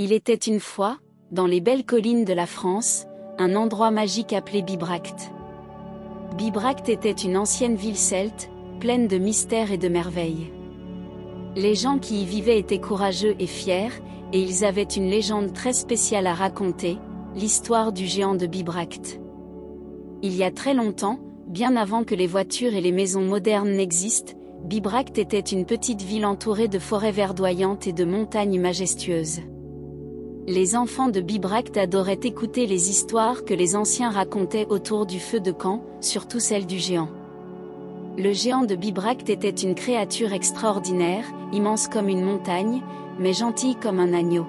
Il était une fois, dans les belles collines de la France, un endroit magique appelé Bibracte. Bibracte était une ancienne ville celte, pleine de mystères et de merveilles. Les gens qui y vivaient étaient courageux et fiers, et ils avaient une légende très spéciale à raconter, l'histoire du géant de Bibracte. Il y a très longtemps, bien avant que les voitures et les maisons modernes n'existent, Bibracte était une petite ville entourée de forêts verdoyantes et de montagnes majestueuses. Les enfants de Bibracte adoraient écouter les histoires que les anciens racontaient autour du feu de camp, surtout celle du géant. Le géant de Bibracte était une créature extraordinaire, immense comme une montagne, mais gentille comme un agneau.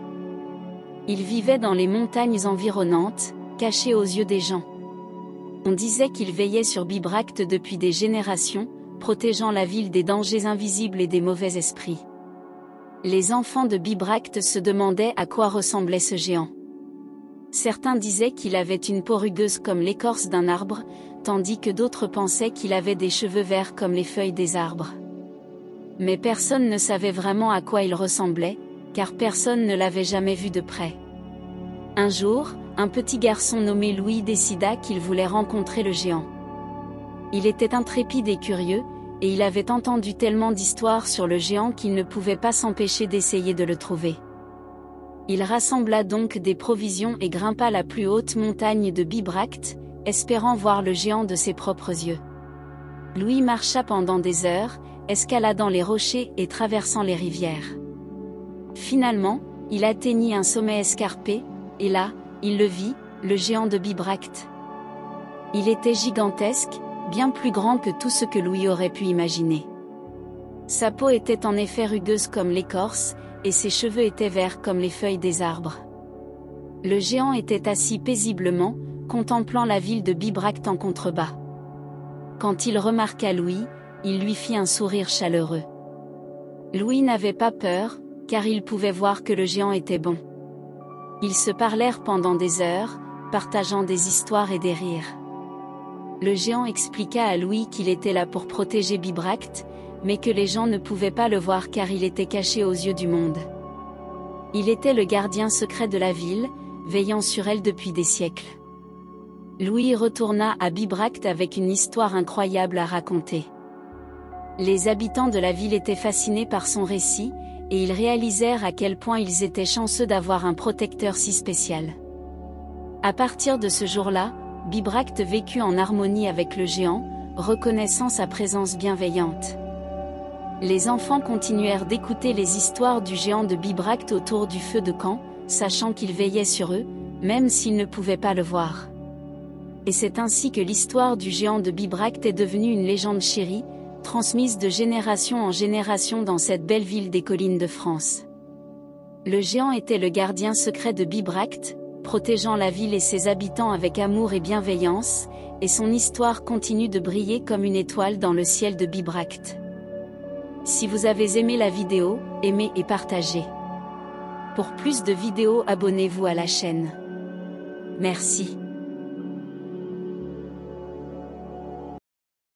Il vivait dans les montagnes environnantes, caché aux yeux des gens. On disait qu'il veillait sur Bibracte depuis des générations, protégeant la ville des dangers invisibles et des mauvais esprits. Les enfants de Bibracte se demandaient à quoi ressemblait ce géant. Certains disaient qu'il avait une peau rugueuse comme l'écorce d'un arbre, tandis que d'autres pensaient qu'il avait des cheveux verts comme les feuilles des arbres. Mais personne ne savait vraiment à quoi il ressemblait, car personne ne l'avait jamais vu de près. Un jour, un petit garçon nommé Louis décida qu'il voulait rencontrer le géant. Il était intrépide et curieux, et il avait entendu tellement d'histoires sur le géant qu'il ne pouvait pas s'empêcher d'essayer de le trouver. Il rassembla donc des provisions et grimpa la plus haute montagne de Bibracte, espérant voir le géant de ses propres yeux. Louis marcha pendant des heures, escaladant les rochers et traversant les rivières. Finalement, il atteignit un sommet escarpé, et là, il le vit, le géant de Bibracte. Il était gigantesque, bien plus grand que tout ce que Louis aurait pu imaginer. Sa peau était en effet rugueuse comme l'écorce, et ses cheveux étaient verts comme les feuilles des arbres. Le géant était assis paisiblement, contemplant la ville de Bibracte en contrebas. Quand il remarqua Louis, il lui fit un sourire chaleureux. Louis n'avait pas peur, car il pouvait voir que le géant était bon. Ils se parlèrent pendant des heures, partageant des histoires et des rires. Le géant expliqua à Louis qu'il était là pour protéger Bibracte, mais que les gens ne pouvaient pas le voir car il était caché aux yeux du monde. Il était le gardien secret de la ville, veillant sur elle depuis des siècles. Louis retourna à Bibracte avec une histoire incroyable à raconter. Les habitants de la ville étaient fascinés par son récit, et ils réalisèrent à quel point ils étaient chanceux d'avoir un protecteur si spécial. À partir de ce jour-là, Bibracte vécut en harmonie avec le géant, reconnaissant sa présence bienveillante. Les enfants continuèrent d'écouter les histoires du géant de Bibracte autour du feu de camp, sachant qu'il veillait sur eux, même s'ils ne pouvaient pas le voir. Et c'est ainsi que l'histoire du géant de Bibracte est devenue une légende chérie, transmise de génération en génération dans cette belle ville des collines de France. Le géant était le gardien secret de Bibracte, protégeant la ville et ses habitants avec amour et bienveillance, et son histoire continue de briller comme une étoile dans le ciel de Bibracte. Si vous avez aimé la vidéo, aimez et partagez. Pour plus de vidéos, abonnez-vous à la chaîne. Merci.